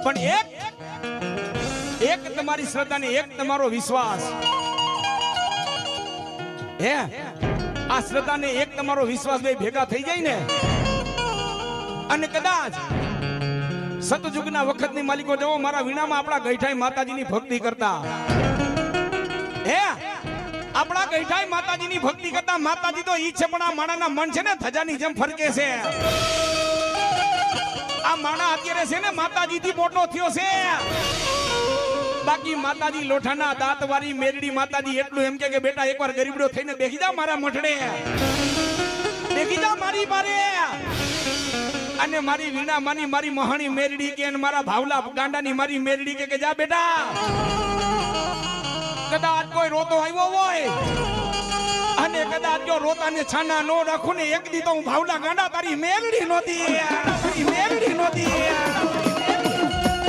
પણ એક તમારી શ્રદ્ધા ને એક તમારો વિશ્વાસ હે આ શ્રદ્ધા ને એક તમારો વિશ્વાસ બે ભેગા થઈ જાય ને અને કદાચ સતયુગના વખતની માલિકો જવો મારા વીણામાં આપણા ગઈઠાઈ માતાજીની ભક્તિ કરતા હે આપણા ગઈઠાઈ માતાજીની ભક્તિ કરતા માતાજી તો ઈ છે પણ આ માણાના મન છે ને ધજાની જેમ ફરકે છે આ માણા અત્યારે છે ને માતાજીથી મોટો થયો છે બાકી માતાજી લોઠાના દાંતવાળી મેરડી માતાજી એટલું એમ કે બેટા એકવાર ગરીબડો થઈને બેસી જા મારા મઠડે બેસી જા મારી બારે અને મારી વીણા માની મારી મહાણી મેરડી કે મારા ભાવલા ગાંડાની મારી મેરડી કે જા બેટા કદાચ કોઈ રોતો આવ્યો હોય અને કદાચ જો રોતાને છાના નો રાખું ને એક દી તો હું ભાવલા ગાંડા તારી મેરડી નહોતી